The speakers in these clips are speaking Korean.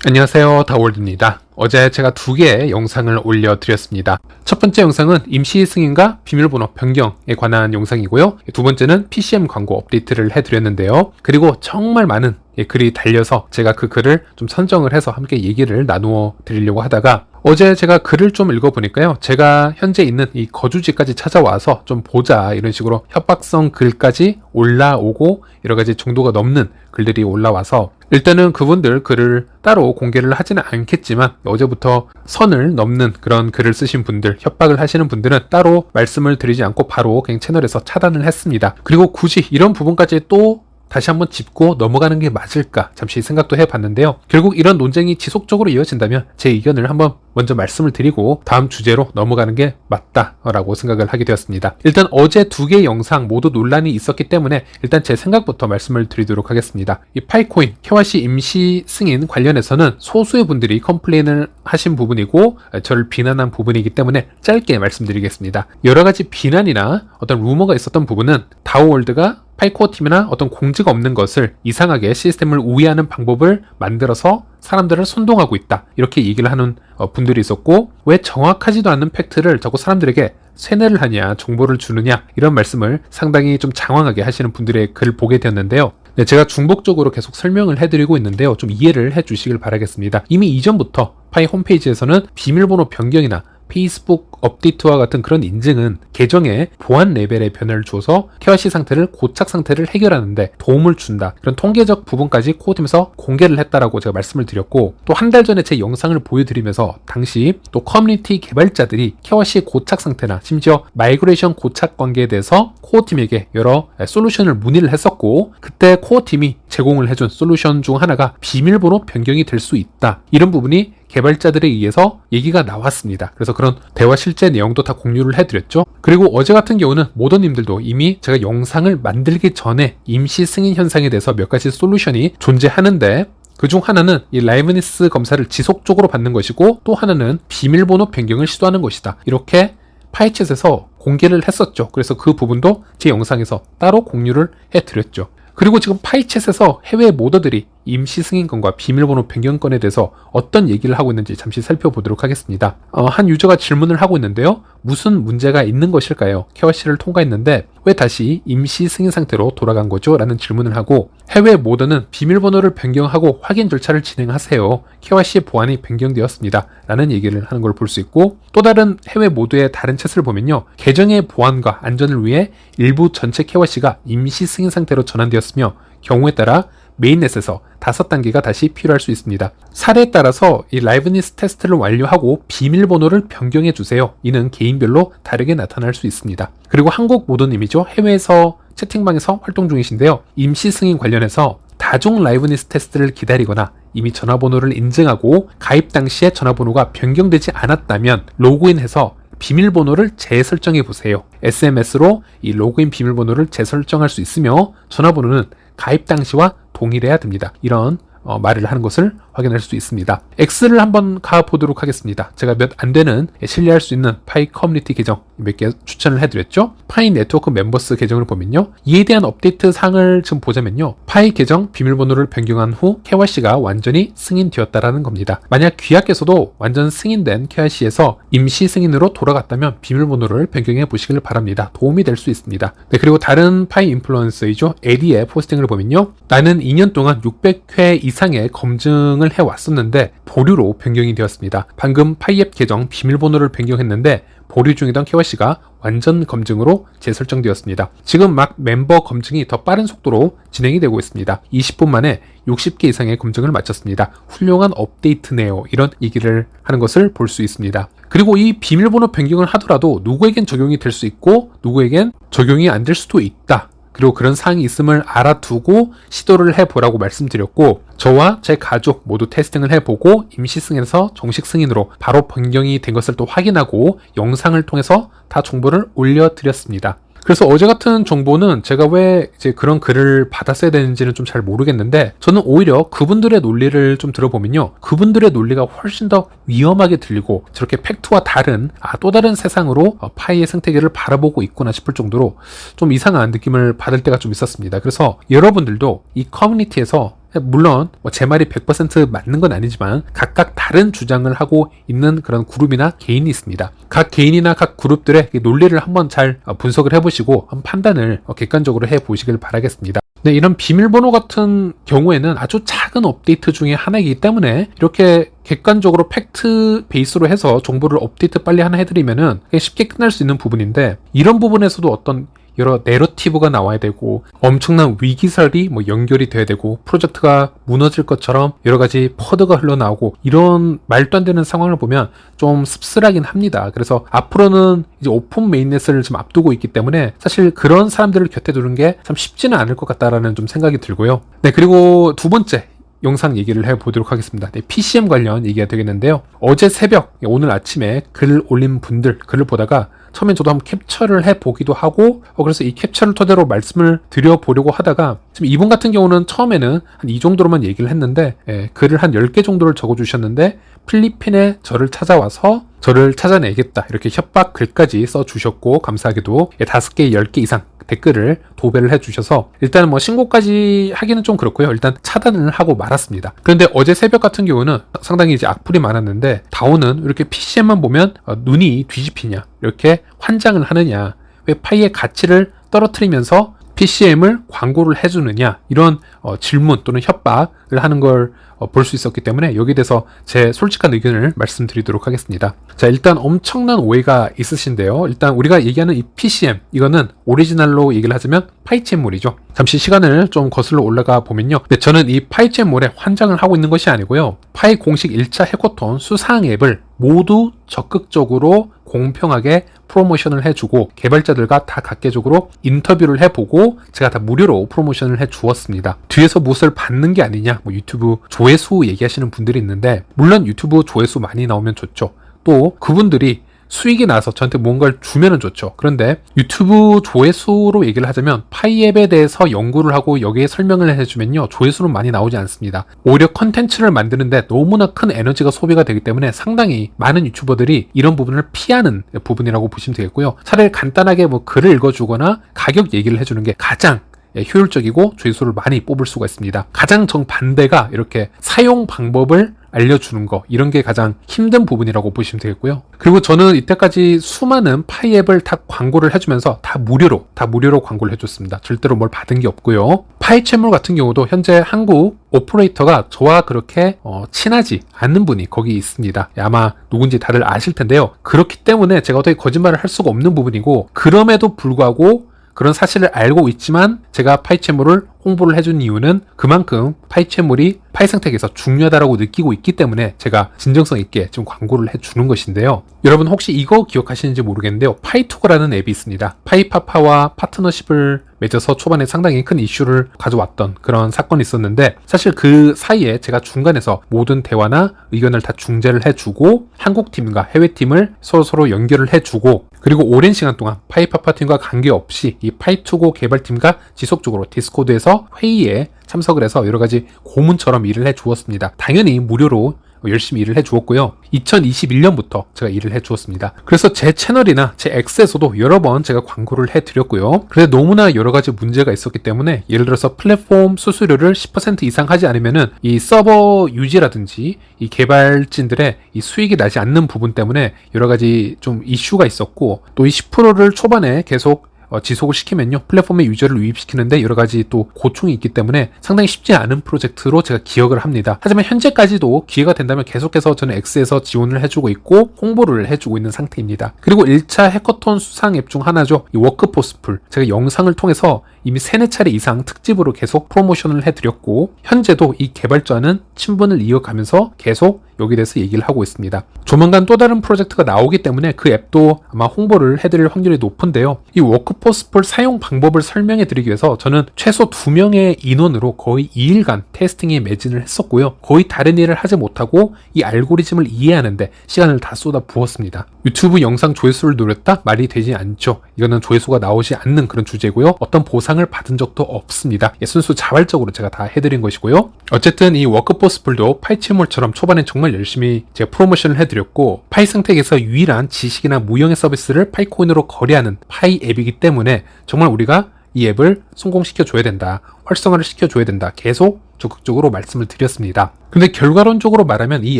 안녕하세요, 다월드입니다. 어제 제가 두 개의 영상을 올려드렸습니다. 첫 번째 영상은 임시 승인과 비밀번호 변경에 관한 영상이고요. 두 번째는 PCM 광고 업데이트를 해드렸는데요. 그리고 정말 많은 글이 달려서 제가 그 글을 좀 선정을 해서 함께 얘기를 나누어 드리려고 하다가 어제 제가 글을 좀 읽어보니까요. 제가 현재 있는 이 거주지까지 찾아와서 좀 보자 이런 식으로 협박성 글까지 올라오고 여러 가지 정도가 넘는 글들이 올라와서 일단은 그분들 글을 따로 공개를 하지는 않겠지만 어제부터 선을 넘는 그런 글을 쓰신 분들, 협박을 하시는 분들은 따로 말씀을 드리지 않고 바로 그냥 채널에서 차단을 했습니다. 그리고 굳이 이런 부분까지 또 다시 한번 짚고 넘어가는 게 맞을까 잠시 생각도 해봤는데요. 결국 이런 논쟁이 지속적으로 이어진다면 제 의견을 한번 먼저 말씀을 드리고 다음 주제로 넘어가는 게 맞다라고 생각을 하게 되었습니다. 일단 어제 두 개의 영상 모두 논란이 있었기 때문에 일단 제 생각부터 말씀을 드리도록 하겠습니다. 이 파이코인 KYC 임시 승인 관련해서는 소수의 분들이 컴플레인을 하신 부분이고 저를 비난한 부분이기 때문에 짧게 말씀드리겠습니다. 여러 가지 비난이나 어떤 루머가 있었던 부분은 다오월드가 파이코어 팀이나 어떤 공지가 없는 것을 이상하게 시스템을 우회하는 방법을 만들어서 사람들을 선동하고 있다. 이렇게 얘기를 하는 분들이 있었고 왜 정확하지도 않은 팩트를 자꾸 사람들에게 세뇌를 하냐, 정보를 주느냐 이런 말씀을 상당히 좀 장황하게 하시는 분들의 글을 보게 되었는데요. 네, 제가 중복적으로 계속 설명을 해드리고 있는데요. 좀 이해를 해주시길 바라겠습니다. 이미 이전부터 파이 홈페이지에서는 비밀번호 변경이나 페이스북 업데이트와 같은 그런 인증은 계정의 보안 레벨의 변화를 주어서 KYC 상태를 고착 상태를 해결하는데 도움을 준다. 그런 통계적 부분까지 코어팀에서 공개를 했다라고 제가 말씀을 드렸고 또 한 달 전에 제 영상을 보여드리면서 당시 또 커뮤니티 개발자들이 KYC 고착 상태나 심지어 마이그레이션 고착 관계에 대해서 코어팀에게 여러 솔루션을 문의를 했었고 그때 코어팀이 제공을 해준 솔루션 중 하나가 비밀번호 변경이 될 수 있다. 이런 부분이 개발자들에 의해서 얘기가 나왔습니다. 그래서 그런 대화 실제 내용도 다 공유를 해드렸죠. 그리고 어제 같은 경우는 모더님들도 이미 제가 영상을 만들기 전에 임시 승인 현상에 대해서 몇 가지 솔루션이 존재하는데 그중 하나는 이 라이브니스 검사를 지속적으로 받는 것이고 또 하나는 비밀번호 변경을 시도하는 것이다. 이렇게 파이챗에서 공개를 했었죠. 그래서 그 부분도 제 영상에서 따로 공유를 해드렸죠. 그리고 지금 파이챗에서 해외 모더들이 임시 승인권과 비밀번호 변경권에 대해서 어떤 얘기를 하고 있는지 잠시 살펴보도록 하겠습니다. 한 유저가 질문을 하고 있는데요. 무슨 문제가 있는 것일까요? KYC를 통과했는데 왜 다시 임시 승인 상태로 돌아간 거죠? 라는 질문을 하고 해외 모더는 비밀번호를 변경하고 확인 절차를 진행하세요. KYC 보안이 변경되었습니다. 라는 얘기를 하는 걸 볼 수 있고 또 다른 해외 모드의 다른 챗을 보면요. 계정의 보안과 안전을 위해 일부 전체 KYC가 임시 승인 상태로 전환되었으며 경우에 따라 메인넷에서 5단계가 다시 필요할 수 있습니다. 사례에 따라서 이 라이브니스 테스트를 완료하고 비밀번호를 변경해 주세요. 이는 개인별로 다르게 나타날 수 있습니다. 그리고 한국 모더님이죠. 해외에서 채팅방에서 활동 중이신데요. 임시 승인 관련해서 다종 라이브니스 테스트를 기다리거나 이미 전화번호를 인증하고 가입 당시에 전화번호가 변경되지 않았다면 로그인해서 비밀번호를 재설정해 보세요. SMS로 이 로그인 비밀번호를 재설정할 수 있으며 전화번호는 가입 당시와 동일해야 됩니다. 이런 말을 하는 것을 확인할 수 있습니다. X를 한번 가보도록 하겠습니다. 제가 몇 안 되는 신뢰할 수 있는 파이 커뮤니티 계정 몇 개 추천을 해드렸죠. 파이 네트워크 멤버스 계정을 보면요. 이에 대한 업데이트 사항을 지금 보자면요. 파이 계정 비밀번호를 변경한 후 KYC가 완전히 승인되었다라는 겁니다. 만약 귀하께서도 완전 승인된 KYC에서 임시 승인으로 돌아갔다면 비밀번호를 변경해 보시길 바랍니다. 도움이 될 수 있습니다. 네, 그리고 다른 파이 인플루언서이죠. 에디의 포스팅을 보면요. 나는 2년 동안 600회 이상의 검증을 해왔었는데 보류로 변경이 되었습니다. 방금 파이앱 계정 비밀번호를 변경했는데 보류 중이던 KYC가 완전 검증으로 재설정되었습니다. 지금 막 멤버 검증이 더 빠른 속도로 진행이 되고 있습니다. 20분 만에 60개 이상의 검증을 마쳤습니다. 훌륭한 업데이트네요. 이런 얘기를 하는 것을 볼 수 있습니다. 그리고 이 비밀번호 변경을 하더라도 누구에겐 적용이 될 수 있고 누구에겐 적용이 안 될 수도 있다. 그리고 그런 사항이 있음을 알아두고 시도를 해보라고 말씀드렸고 저와 제 가족 모두 테스팅을 해보고 임시 승인에서 정식 승인으로 바로 변경이 된 것을 또 확인하고 영상을 통해서 다 정보를 올려드렸습니다. 그래서 어제 같은 정보는 제가 왜 이제 그런 글을 받았어야 되는지는 좀 잘 모르겠는데 저는 오히려 그분들의 논리를 좀 들어보면요. 그분들의 논리가 훨씬 더 위험하게 들리고 저렇게 팩트와 다른 또 다른 세상으로 파이의 생태계를 바라보고 있구나 싶을 정도로 좀 이상한 느낌을 받을 때가 좀 있었습니다. 그래서 여러분들도 이 커뮤니티에서 물론 제 말이 100% 맞는 건 아니지만 각각 다른 주장을 하고 있는 그런 그룹이나 개인이 있습니다. 각 개인이나 각 그룹들의 논리를 한번 잘 분석을 해보시고 한번 판단을 객관적으로 해보시길 바라겠습니다. 네, 이런 비밀번호 같은 경우에는 아주 작은 업데이트 중에 하나이기 때문에 이렇게 객관적으로 팩트 베이스로 해서 정보를 업데이트 빨리 하나 해드리면은 쉽게 끝날 수 있는 부분인데, 이런 부분에서도 어떤 여러 내러티브가 나와야 되고 엄청난 위기설이 연결이 돼야 되고 프로젝트가 무너질 것처럼 여러 가지 퍼드가 흘러나오고, 이런 말도 안 되는 상황을 보면 좀 씁쓸하긴 합니다. 그래서 앞으로는 이제 오픈 메인넷을 좀 앞두고 있기 때문에 사실 그런 사람들을 곁에 두는 게 참 쉽지는 않을 것 같다라는 좀 생각이 들고요. 네, 그리고 두 번째 영상 얘기를 해보도록 하겠습니다. 네, PCM 관련 얘기가 되겠는데요. 어제 새벽, 오늘 아침에 글 올린 분들 글을 보다가 처음엔 저도 한번 캡처를 해보기도 하고 그래서 이 캡처를 토대로 말씀을 드려보려고 하다가, 지금 이분 같은 경우는 처음에는 한 이 정도로만 얘기를 했는데 글을 한 10개 정도를 적어주셨는데 필리핀에 저를 찾아와서 저를 찾아내겠다 이렇게 협박 글까지 써주셨고, 감사하게도 5개, 10개 이상 댓글을 도배를 해주셔서 일단은 신고까지 하기는 좀 그렇고요. 일단 차단을 하고 말았습니다. 그런데 어제 새벽 같은 경우는 상당히 이제 악플이 많았는데, 다오는 이렇게 PCM만 보면 눈이 뒤집히냐, 이렇게 환장을 하느냐, 왜 파이의 가치를 떨어뜨리면서 PCM을 광고를 해주느냐, 이런 질문 또는 협박을 하는 걸 볼 수 있었기 때문에 여기에 대해서 제 솔직한 의견을 말씀드리도록 하겠습니다. 자, 일단 엄청난 오해가 있으신데요. 일단 우리가 얘기하는 이 PCM, 이거는 오리지널로 얘기를 하자면 파이치엠몰이죠. 잠시 시간을 좀 거슬러 올라가 보면요. 네, 저는 이 파이치엠몰에 환장을 하고 있는 것이 아니고요. 파이 공식 1차 해커톤 수상 앱을 모두 적극적으로 공평하게 프로모션을 해주고 개발자들과 다 각계적으로 인터뷰를 해보고 제가 다 무료로 프로모션을 해주었습니다. 뒤에서 무엇을 받는 게 아니냐, 유튜브 조회수 얘기하시는 분들이 있는데, 물론 유튜브 조회수 많이 나오면 좋죠. 또 그분들이 수익이 나서 저한테 뭔가를 주면은 좋죠. 그런데 유튜브 조회수로 얘기를 하자면 파이앱에 대해서 연구를 하고 여기에 설명을 해주면요, 조회수는 많이 나오지 않습니다. 오히려 컨텐츠를 만드는데 너무나 큰 에너지가 소비가 되기 때문에 상당히 많은 유튜버들이 이런 부분을 피하는 부분이라고 보시면 되겠고요. 차라리 간단하게 글을 읽어주거나 가격 얘기를 해주는 게 가장 효율적이고 조회수를 많이 뽑을 수가 있습니다. 가장 정반대가 이렇게 사용 방법을 알려주는 거, 이런 게 가장 힘든 부분이라고 보시면 되겠고요. 그리고 저는 이때까지 수많은 파이앱을 다 광고를 해주면서 다 무료로 광고를 해줬습니다. 절대로 뭘 받은 게 없고요. 파이채물 같은 경우도 현재 한국 오퍼레이터가 저와 그렇게 친하지 않는 분이 거기 있습니다. 아마 누군지 다들 아실 텐데요. 그렇기 때문에 제가 어떻게 거짓말을 할 수가 없는 부분이고, 그럼에도 불구하고 그런 사실을 알고 있지만 제가 파이채물을 홍보를 해준 이유는 그만큼 파이채물이 파이 생태계에서 중요하다고 느끼고 있기 때문에 제가 진정성 있게 좀 광고를 해주는 것인데요. 여러분 혹시 이거 기억하시는지 모르겠는데요. 파이투거라는 앱이 있습니다. 파이파파와 파트너십을 맺어서 초반에 상당히 큰 이슈를 가져왔던 그런 사건이 있었는데, 사실 그 사이에 제가 중간에서 모든 대화나 의견을 다 중재를 해주고 한국팀과 해외팀을 서로 연결을 해주고, 그리고 오랜 시간 동안 파이파파 팀과 관계없이 이 파이투고 개발팀과 지속적으로 디스코드에서 회의에 참석을 해서 여러 가지 고문처럼 일을 해주었습니다. 당연히 무료로 열심히 일을 해주었고요. 2021년부터 제가 일을 해주었습니다. 그래서 제 채널이나 제 X에서도 여러 번 제가 광고를 해드렸고요. 그런데 너무나 여러 가지 문제가 있었기 때문에, 예를 들어서 플랫폼 수수료를 10% 이상 하지 않으면은 이 서버 유지라든지 이 개발진들의 이 수익이 나지 않는 부분 때문에 여러 가지 좀 이슈가 있었고, 또 이 10%를 초반에 계속 지속을 시키면요, 플랫폼에 유저를 유입시키는데 여러 가지 또 고충이 있기 때문에 상당히 쉽지 않은 프로젝트로 제가 기억을 합니다. 하지만 현재까지도 기회가 된다면 계속해서 저는 X에서 지원을 해주고 있고 홍보를 해주고 있는 상태입니다. 그리고 1차 해커톤 수상 앱 중 하나죠, 이 워크포스풀. 제가 영상을 통해서 이미 3-4차례 이상 특집으로 계속 프로모션을 해드렸고, 현재도 이 개발자는 친분을 이어가면서 계속 여기에 대해서 얘기를 하고 있습니다. 조만간 또 다른 프로젝트가 나오기 때문에 그 앱도 아마 홍보를 해드릴 확률이 높은데요. 이 워크포스풀 사용 방법을 설명해 드리기 위해서 저는 최소 2명의 인원으로 거의 2일간 테스팅에 매진을 했었고요. 거의 다른 일을 하지 못하고 이 알고리즘을 이해하는데 시간을 다 쏟아 부었습니다. 유튜브 영상 조회수를 노렸다? 말이 되지 않죠. 이거는 조회수가 나오지 않는 그런 주제고요. 어떤 보상을 받은 적도 없습니다. 순수 자발적으로 제가 다 해드린 것이고요. 어쨌든 이 워크포스풀도 파이치몰처럼 초반엔 정말 열심히 제가 프로모션을 해드렸고, 파이 생태계에서 유일한 지식이나 무형의 서비스를 파이코인으로 거래하는 파이 앱이기 때문에 정말 우리가 이 앱을 성공시켜줘야 된다. 활성화를 시켜줘야 된다. 계속 적극적으로 말씀을 드렸습니다. 근데 결과론적으로 말하면 이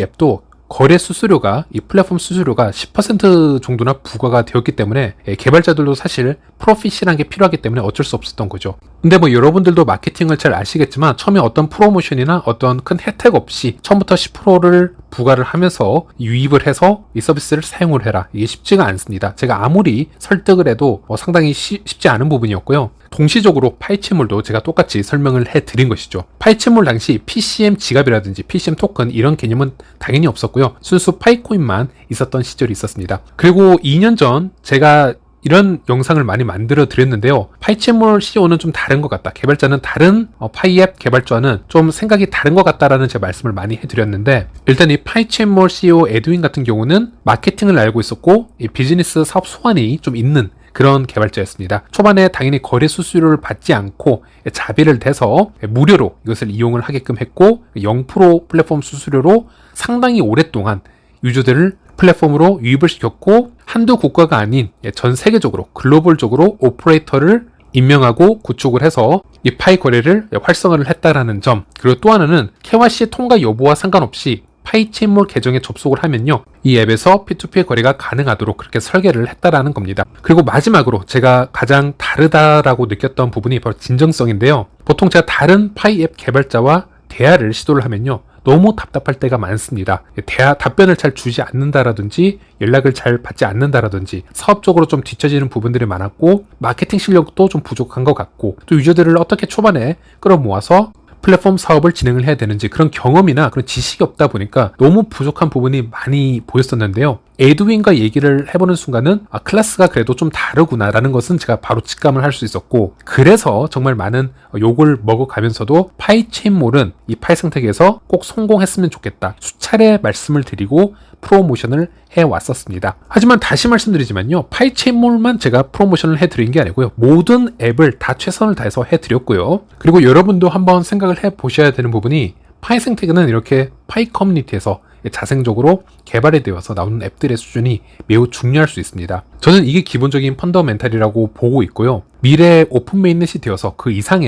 앱도 거래 수수료가, 이 플랫폼 수수료가 10% 정도나 부과가 되었기 때문에 개발자들도 사실 프로핏이라는 게 필요하기 때문에 어쩔 수 없었던 거죠. 근데 뭐 여러분들도 마케팅을 잘 아시겠지만 처음에 어떤 프로모션이나 어떤 큰 혜택 없이 처음부터 10%를 부과를 하면서 유입을 해서 이 서비스를 사용을 해라. 이게 쉽지가 않습니다. 제가 아무리 설득을 해도 상당히 쉽지 않은 부분이었고요. 동시적으로 파이채물도 제가 똑같이 설명을 해드린 것이죠. 파이채물 당시 PCM 지갑이라든지 PCM 토큰 이런 개념은 당연히 없었고요. 순수 파이코인만 있었던 시절이 있었습니다. 그리고 2년 전 제가 이런 영상을 많이 만들어 드렸는데요. 파이채물 CEO는 좀 다른 것 같다. 개발자는 다른 파이앱 개발자와는 좀 생각이 다른 것 같다라는 제 말씀을 많이 해드렸는데, 일단 이 파이채물 CEO 에드윈 같은 경우는 마케팅을 알고 있었고 이 비즈니스 사업 소환이 좀 있는 그런 개발자였습니다. 초반에 당연히 거래 수수료를 받지 않고 자비를 대서 무료로 이것을 이용을 하게끔 했고 0% 플랫폼 수수료로 상당히 오랫동안 유저들을 플랫폼으로 유입을 시켰고 한두 국가가 아닌 전 세계적으로 글로벌적으로 오퍼레이터를 임명하고 구축을 해서 이 파이 거래를 활성화를 했다라는 점, 그리고 또 하나는 KYC 통과 여부와 상관없이 파이채물 계정에 접속을 하면요, 이 앱에서 P2P 거래가 가능하도록 그렇게 설계를 했다라는 겁니다. 그리고 마지막으로 제가 가장 다르다라고 느꼈던 부분이 바로 진정성인데요. 보통 제가 다른 파이 앱 개발자와 대화를 시도를 하면요, 너무 답답할 때가 많습니다. 답변을 잘 주지 않는다라든지 연락을 잘 받지 않는다라든지 사업적으로 좀 뒤처지는 부분들이 많았고 마케팅 실력도 좀 부족한 것 같고 또 유저들을 어떻게 초반에 끌어모아서 플랫폼 사업을 진행을 해야 되는지 그런 경험이나 그런 지식이 없다 보니까 너무 부족한 부분이 많이 보였었는데요. 에드윈과 얘기를 해보는 순간은 클래스가 그래도 좀 다르구나 라는 것은 제가 바로 직감을 할 수 있었고, 그래서 정말 많은 욕을 먹어가면서도 파이체인몰은 이 파이 생태계에서 꼭 성공했으면 좋겠다 수차례 말씀을 드리고 프로모션을 해왔었습니다. 하지만 다시 말씀드리지만요, 파이체인몰만 제가 프로모션을 해드린 게 아니고요, 모든 앱을 다 최선을 다해서 해드렸고요. 그리고 여러분도 한번 생각을 해보셔야 되는 부분이, 파이 생태계는 이렇게 파이 커뮤니티에서 자생적으로 개발이 되어서 나오는 앱들의 수준이 매우 중요할 수 있습니다. 저는 이게 기본적인 펀더멘탈이라고 보고 있고요. 미래 오픈 메인넷이 되어서 그 이상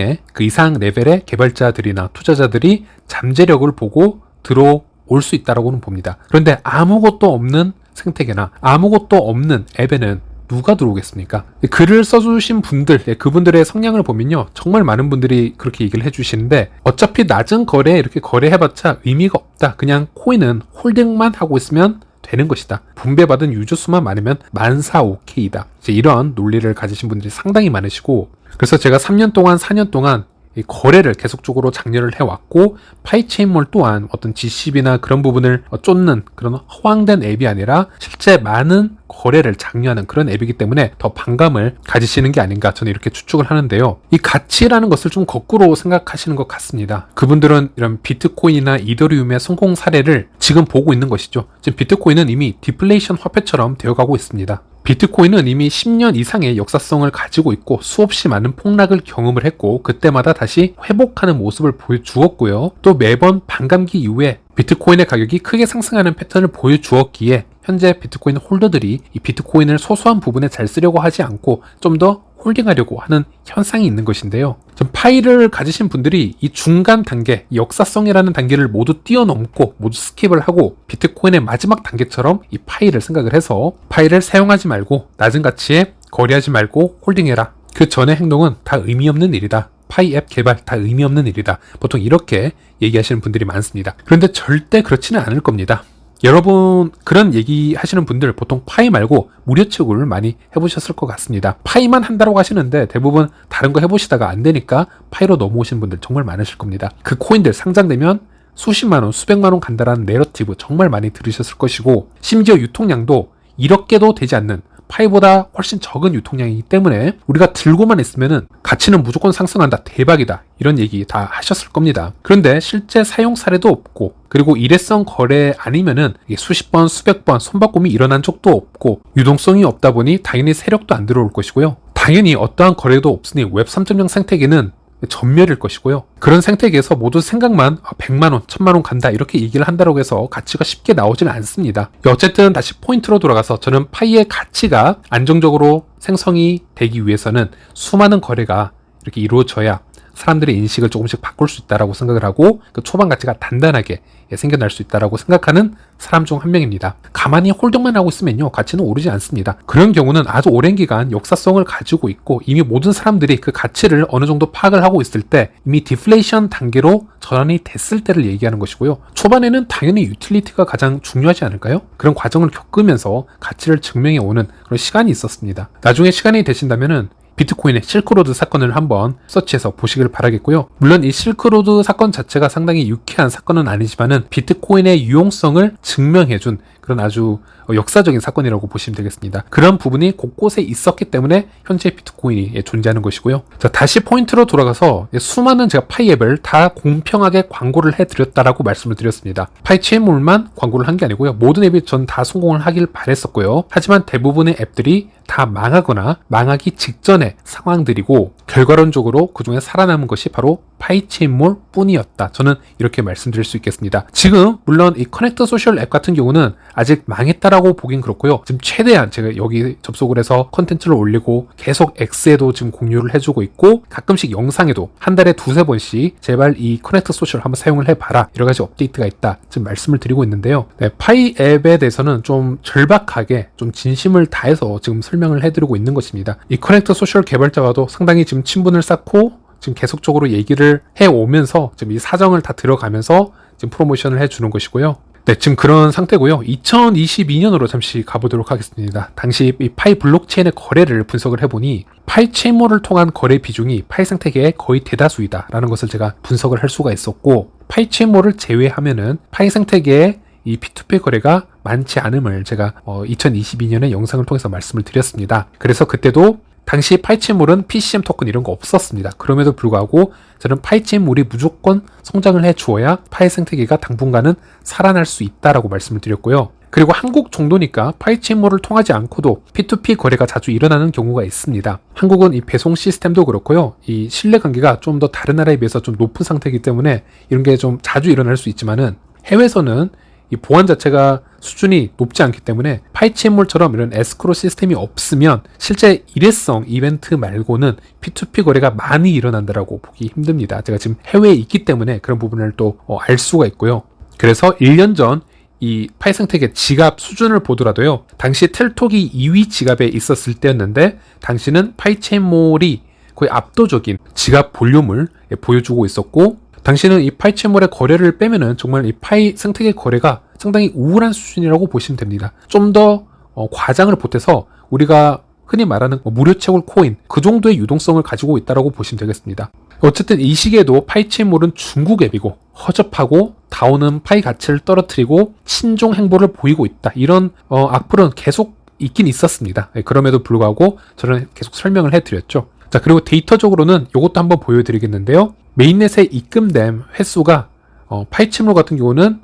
레벨의 개발자들이나 투자자들이 잠재력을 보고 들어올 수 있다라고는 봅니다. 그런데 아무것도 없는 생태계나 아무것도 없는 앱에는 누가 들어오겠습니까? 글을 써주신 분들, 그분들의 성향을 보면요, 정말 많은 분들이 그렇게 얘기를 해주시는데, 어차피 낮은 거래에 이렇게 거래해봤자 의미가 없다. 그냥 코인은 홀딩만 하고 있으면 되는 것이다. 분배받은 유저 수만 많으면 만사 오케이다. 이제 이런 논리를 가지신 분들이 상당히 많으시고, 그래서 제가 3년 동안 4년 동안 이 거래를 계속적으로 장려를 해왔고, 파이체인몰 또한 어떤 GCB나 그런 부분을 쫓는 그런 허황된 앱이 아니라 실제 많은 거래를 장려하는 그런 앱이기 때문에 더 반감을 가지시는 게 아닌가, 저는 이렇게 추측을 하는데요. 이 가치라는 것을 좀 거꾸로 생각하시는 것 같습니다. 그분들은 이런 비트코인이나 이더리움의 성공 사례를 지금 보고 있는 것이죠. 지금 비트코인은 이미 디플레이션 화폐처럼 되어가고 있습니다. 비트코인은 이미 10년 이상의 역사성을 가지고 있고 수없이 많은 폭락을 경험을 했고 그때마다 다시 회복하는 모습을 보여주었고요. 또 매번 반감기 이후에 비트코인의 가격이 크게 상승하는 패턴을 보여주었기에 현재 비트코인 홀더들이 이 비트코인을 소소한 부분에 잘 쓰려고 하지 않고 좀 더 홀딩하려고 하는 현상이 있는 것인데요. 좀 파이를 가지신 분들이 이 중간 단계, 역사성이라는 단계를 모두 뛰어넘고 모두 스킵을 하고 비트코인의 마지막 단계처럼 이 파이를 생각을 해서 파이를 사용하지 말고 낮은 가치에 거래하지 말고 홀딩해라. 그 전의 행동은 다 의미 없는 일이다. 파이 앱 개발 다 의미 없는 일이다. 보통 이렇게 얘기하시는 분들이 많습니다. 그런데 절대 그렇지는 않을 겁니다. 여러분 그런 얘기 하시는 분들 보통 파이 말고 무료 채굴을 많이 해보셨을 것 같습니다. 파이만 한다고 하시는데 대부분 다른 거 해보시다가 안 되니까 파이로 넘어오신 분들 정말 많으실 겁니다. 그 코인들 상장되면 수십만 원, 수백만 원 간다라는 내러티브 정말 많이 들으셨을 것이고, 심지어 유통량도 1억 개도 되지 않는 파이보다 훨씬 적은 유통량이기 때문에 우리가 들고만 있으면은 가치는 무조건 상승한다, 대박이다, 이런 얘기 다 하셨을 겁니다. 그런데 실제 사용 사례도 없고, 그리고 일회성 거래 아니면은 수십 번, 수백 번 손바꿈이 일어난 적도 없고, 유동성이 없다 보니 당연히 세력도 안 들어올 것이고요. 당연히 어떠한 거래도 없으니 웹 3.0 생태계는 전멸일 것이고요. 그런 생태계에서 모두 생각만 100만원, 1000만원 간다 이렇게 얘기를 한다고 해서 가치가 쉽게 나오지는 않습니다. 어쨌든 다시 포인트로 돌아가서 저는 파이의 가치가 안정적으로 생성이 되기 위해서는 수많은 거래가 이렇게 이루어져야 사람들의 인식을 조금씩 바꿀 수 있다라고 생각을 하고 그 초반 가치가 단단하게 생겨날 수 있다라고 생각하는 사람 중 한 명입니다. 가만히 홀딩만 하고 있으면요 가치는 오르지 않습니다. 그런 경우는 아주 오랜 기간 역사성을 가지고 있고 이미 모든 사람들이 그 가치를 어느 정도 파악을 하고 있을 때 이미 디플레이션 단계로 전환이 됐을 때를 얘기하는 것이고요. 초반에는 당연히 유틸리티가 가장 중요하지 않을까요? 그런 과정을 겪으면서 가치를 증명해 오는 그런 시간이 있었습니다. 나중에 시간이 되신다면은 비트코인의 실크로드 사건을 한번 서치해서 보시길 바라겠고요. 물론 이 실크로드 사건 자체가 상당히 유쾌한 사건은 아니지만은 비트코인의 유용성을 증명해준 그런 아주 역사적인 사건이라고 보시면 되겠습니다. 그런 부분이 곳곳에 있었기 때문에 현재 비트코인이 존재하는 것이고요. 자, 다시 포인트로 돌아가서 수많은 제가 파이 앱을 다 공평하게 광고를 해드렸다라고 말씀을 드렸습니다. 파이체인몰만 광고를 한 게 아니고요. 모든 앱이 전 다 성공을 하길 바랬었고요. 하지만 대부분의 앱들이 다 망하거나 망하기 직전의 상황들이고 결과론적으로 그 중에 살아남은 것이 바로 파이체인몰 뿐이었다. 저는 이렇게 말씀드릴 수 있겠습니다. 지금 물론 이 커넥트 소셜 앱 같은 경우는 아직 망했다라고 보긴 그렇고요. 지금 최대한 제가 여기 접속을 해서 컨텐츠를 올리고 계속 X에도 지금 공유를 해주고 있고 가끔씩 영상에도 한 달에 두세 번씩 제발 이 커넥트 소셜 한번 사용을 해봐라 여러 가지 업데이트가 있다 지금 말씀을 드리고 있는데요. 네, 파이 앱에 대해서는 좀 절박하게 좀 진심을 다해서 지금 설명을 해드리고 있는 것입니다. 이 커넥트 소셜 개발자와도 상당히 지금 친분을 쌓고 지금 계속적으로 얘기를 해오면서 지금 이 사정을 다 들어가면서 지금 프로모션을 해주는 것이고요. 네, 지금 그런 상태고요. 2022년으로 잠시 가보도록 하겠습니다. 당시 이 파이 블록체인의 거래를 분석을 해보니 파이체인몰을 통한 거래 비중이 파이 생태계의 거의 대다수이다 라는 것을 제가 분석을 할 수가 있었고 파이체인몰을 제외하면은 파이 생태계의 이 P2P 거래가 많지 않음을 제가 2022년에 영상을 통해서 말씀을 드렸습니다. 그래서 그때도 당시 파이체인몰은 PCM 토큰 이런 거 없었습니다. 그럼에도 불구하고 저는 파이체인몰이 무조건 성장을 해 주어야 파이 생태계가 당분간은 살아날 수 있다라고 말씀을 드렸고요. 그리고 한국 정도니까 파이체인몰을 통하지 않고도 P2P 거래가 자주 일어나는 경우가 있습니다. 한국은 이 배송 시스템도 그렇고요. 이 신뢰관계가 좀 더 다른 나라에 비해서 좀 높은 상태이기 때문에 이런 게 좀 자주 일어날 수 있지만은 해외에서는 이 보안 자체가 수준이 높지 않기 때문에 파이체인몰처럼 이런 에스크로 시스템이 없으면 실제 일회성 이벤트 말고는 P2P 거래가 많이 일어난다라고 보기 힘듭니다. 제가 지금 해외에 있기 때문에 그런 부분을 또 알 수가 있고요. 그래서 1년 전 이 파이 생태계 지갑 수준을 보더라도요. 당시 텔톡이 2위 지갑에 있었을 때였는데 당시는 파이체인몰이 거의 압도적인 지갑 볼륨을 보여주고 있었고 당시는 이 파이체인몰의 거래를 빼면은 정말 이 파이 생태계 거래가 상당히 우월한 수준이라고 보시면 됩니다. 좀 더 과장을 보태서 우리가 흔히 말하는 무료 채굴 코인 그 정도의 유동성을 가지고 있다고 보시면 되겠습니다. 어쨌든 이 시기에도 파이체인몰은 중국 앱이고 허접하고 다오는 파이 가치를 떨어뜨리고 친종 행보를 보이고 있다. 이런 악플은 계속 있긴 있었습니다. 그럼에도 불구하고 저는 계속 설명을 해드렸죠. 자, 그리고 데이터적으로는 이것도 한번 보여드리겠는데요. 메인넷에 입금된 횟수가 파이체인몰 같은 경우는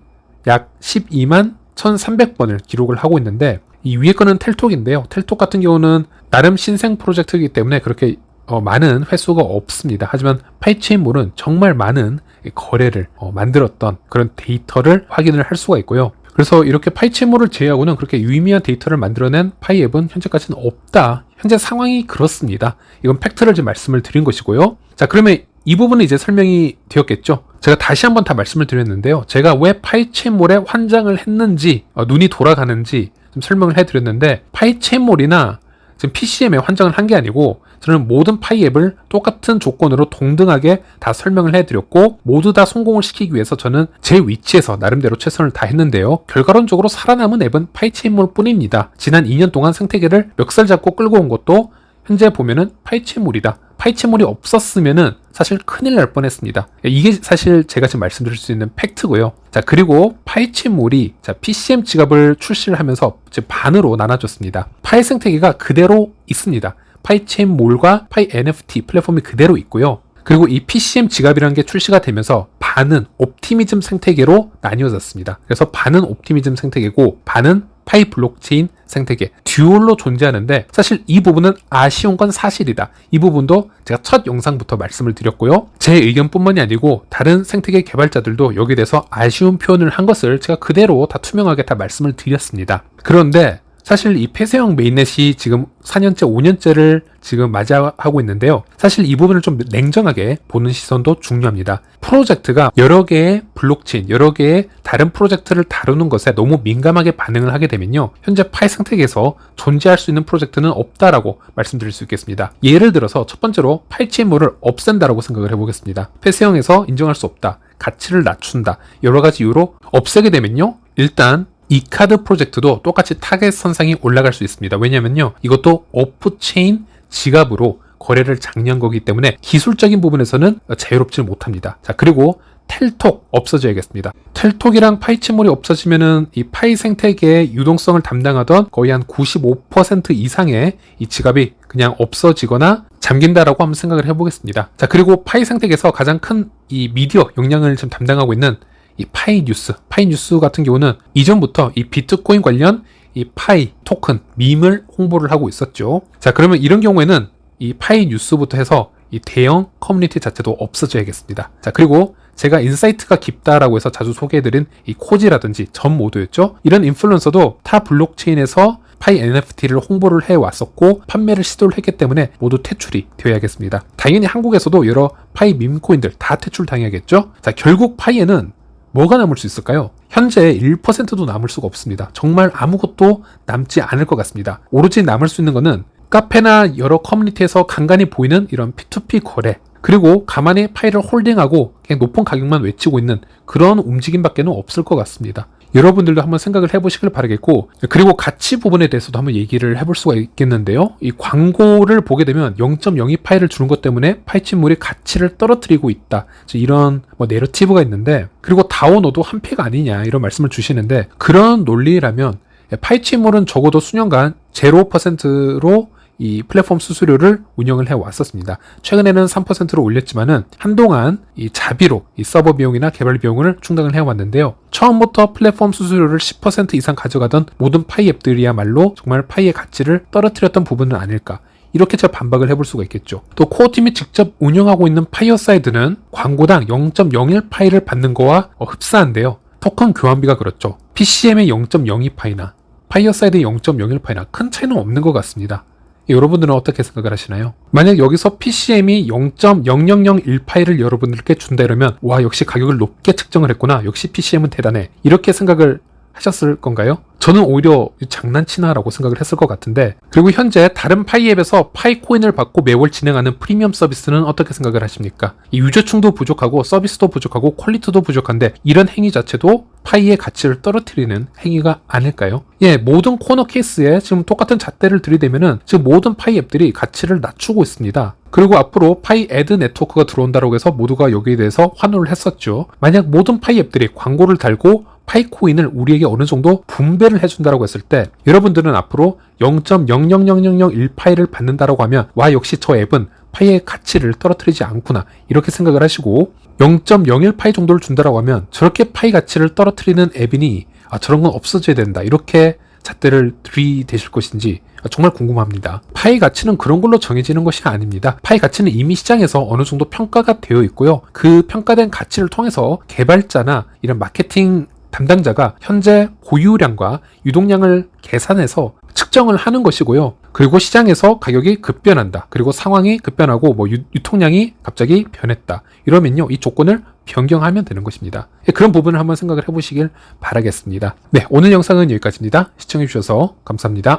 약 12만 1300번을 기록을 하고 있는데 이 위에 거는 텔톡인데요. 텔톡 같은 경우는 나름 신생 프로젝트이기 때문에 그렇게 많은 횟수가 없습니다. 하지만 파이체인몰은 정말 많은 거래를 만들었던 그런 데이터를 확인을 할 수가 있고요. 그래서 이렇게 파이체인몰을 제외하고는 그렇게 유의미한 데이터를 만들어낸 파이 앱은 현재까지는 없다. 현재 상황이 그렇습니다. 이건 팩트를 지금 말씀을 드린 것이고요. 자, 그러면 이 부분은 이제 설명이 되었겠죠. 제가 다시 한번 다 말씀을 드렸는데요. 제가 왜 파이체인몰에 환장을 했는지 눈이 돌아가는지 좀 설명을 해드렸는데 파이체인몰이나 지금 PCM에 환장을 한 게 아니고 저는 모든 파이 앱을 똑같은 조건으로 동등하게 다 설명을 해드렸고 모두 다 성공을 시키기 위해서 저는 제 위치에서 나름대로 최선을 다했는데요. 결과론적으로 살아남은 앱은 파이체인몰 뿐입니다. 지난 2년 동안 생태계를 멱살 잡고 끌고 온 것도 현재 보면은 파이체인몰이다. 파이체인몰이 없었으면은 사실 큰일 날 뻔했습니다. 이게 사실 제가 지금 말씀드릴 수 있는 팩트고요. 자, 그리고 파이체인몰이 PCM 지갑을 출시를 하면서 반으로 나눠졌습니다. 파이 생태계가 그대로 있습니다. 파이체인몰과 파이 NFT 플랫폼이 그대로 있고요. 그리고 이 PCM 지갑이라는 게 출시가 되면서 반은 옵티미즘 생태계로 나뉘어졌습니다. 그래서 반은 옵티미즘 생태계고 반은 파이 블록체인 생태계 듀얼로 존재하는데 사실 이 부분은 아쉬운 건 사실이다. 이 부분도 제가 첫 영상부터 말씀을 드렸고요. 제 의견뿐만이 아니고 다른 생태계 개발자들도 여기에 대해서 아쉬운 표현을 한 것을 제가 그대로 다 투명하게 다 말씀을 드렸습니다. 그런데 사실 이 폐쇄형 메인넷이 지금 4년째, 5년째를 지금 맞이하고 있는데요. 사실 이 부분을 좀 냉정하게 보는 시선도 중요합니다. 프로젝트가 여러 개의 블록체인, 여러 개의 다른 프로젝트를 다루는 것에 너무 민감하게 반응을 하게 되면요. 현재 파이 생태계에서 존재할 수 있는 프로젝트는 없다라고 말씀드릴 수 있겠습니다. 예를 들어서 첫 번째로 파이 체인몰을 없앤다라고 생각을 해보겠습니다. 폐쇄형에서 인정할 수 없다, 가치를 낮춘다, 여러 가지 이유로 없애게 되면요. 일단 이 카드 프로젝트도 똑같이 타겟 선상이 올라갈 수 있습니다. 왜냐면요. 이것도 오프체인 지갑으로 거래를 장려한 거기 때문에 기술적인 부분에서는 자유롭지 못합니다. 자, 그리고 텔톡 없어져야겠습니다. 텔톡이랑 파이체몰이 없어지면은 이 파이 생태계의 유동성을 담당하던 거의 한 95% 이상의 이 지갑이 그냥 없어지거나 잠긴다라고 한번 생각을 해보겠습니다. 자, 그리고 파이 생태계에서 가장 큰 이 미디어 역량을 지금 담당하고 있는 이 파이 뉴스 같은 경우는 이전부터 이 비트코인 관련 이 파이 토큰 밈을 홍보를 하고 있었죠. 자, 그러면 이런 경우에는 이 파이 뉴스부터 해서 이 대형 커뮤니티 자체도 없어져야겠습니다. 자, 그리고 제가 인사이트가 깊다라고 해서 자주 소개해드린 이 코지라든지 전 모드였죠. 이런 인플루언서도 타 블록체인에서 파이 NFT를 홍보를 해왔었고 판매를 시도를 했기 때문에 모두 퇴출이 되어야겠습니다. 당연히 한국에서도 여러 파이 밈코인들 다 퇴출당해야겠죠. 자, 결국 파이에는 뭐가 남을 수 있을까요? 현재 1%도 남을 수가 없습니다. 정말 아무것도 남지 않을 것 같습니다. 오로지 남을 수 있는 거는 카페나 여러 커뮤니티에서 간간히 보이는 이런 P2P 거래, 그리고 가만히 파이를 홀딩하고 그냥 높은 가격만 외치고 있는 그런 움직임밖에는 없을 것 같습니다. 여러분들도 한번 생각을 해보시길 바라겠고, 그리고 가치 부분에 대해서도 한번 얘기를 해볼 수가 있겠는데요. 이 광고를 보게 되면 0.02 파이를 주는 것 때문에 파이친물이 가치를 떨어뜨리고 있다, 이런 내러티브가 있는데, 그리고 다오너도 한패가 아니냐 이런 말씀을 주시는데, 그런 논리라면 파이친물은 적어도 수년간 0%로 이 플랫폼 수수료를 운영을 해왔었습니다. 최근에는 3%로 올렸지만은 한동안 이 자비로 이 서버 비용이나 개발 비용을 충당을 해왔는데요. 처음부터 플랫폼 수수료를 10% 이상 가져가던 모든 파이 앱들이야말로 정말 파이의 가치를 떨어뜨렸던 부분은 아닐까, 이렇게 제가 반박을 해볼 수가 있겠죠. 또 코어팀이 직접 운영하고 있는 파이어사이드는 광고당 0.01 파이를 받는 거와 흡사한데요. 토큰 교환비가 그렇죠. PCM의 0.02 파이나 파이어사이드의 0.01 파이나 큰 차이는 없는 것 같습니다. 여러분들은 어떻게 생각을 하시나요? 만약 여기서 PCM이 0.0001파이를 여러분들께 준다 이러면 와, 역시 가격을 높게 측정을 했구나, 역시 PCM은 대단해, 이렇게 생각을 하셨을 건가요? 저는 오히려 장난치나 라고 생각을 했을 것 같은데, 그리고 현재 다른 파이 앱에서 파이 코인을 받고 매월 진행하는 프리미엄 서비스는 어떻게 생각을 하십니까? 이 유저층도 부족하고 서비스도 부족하고 퀄리티도 부족한데 이런 행위 자체도 파이의 가치를 떨어뜨리는 행위가 아닐까요? 예, 모든 코너 케이스에 지금 똑같은 잣대를 들이대면은 지금 모든 파이 앱들이 가치를 낮추고 있습니다. 그리고 앞으로 파이 애드 네트워크가 들어온다고 해서 모두가 여기에 대해서 환호를 했었죠. 만약 모든 파이 앱들이 광고를 달고 파이코인을 우리에게 어느 정도 분배를 해준다고 했을 때, 여러분들은 앞으로 0.000001파이를 받는다라고 하면 와, 역시 저 앱은 파이의 가치를 떨어뜨리지 않구나, 이렇게 생각을 하시고, 0.01파이 정도를 준다라고 하면 저렇게 파이 가치를 떨어뜨리는 앱이니 저런 건 없어져야 된다, 이렇게 잣대를 들이대실 것인지 정말 궁금합니다. 파이 가치는 그런 걸로 정해지는 것이 아닙니다. 파이 가치는 이미 시장에서 어느 정도 평가가 되어 있고요. 그 평가된 가치를 통해서 개발자나 이런 마케팅 담당자가 현재 보유량과 유동량을 계산해서 측정을 하는 것이고요. 그리고 시장에서 가격이 급변한다, 그리고 상황이 급변하고 유통량이 갑자기 변했다, 이러면요, 이 조건을 변경하면 되는 것입니다. 그런 부분을 한번 생각을 해보시길 바라겠습니다. 네, 오늘 영상은 여기까지입니다. 시청해주셔서 감사합니다.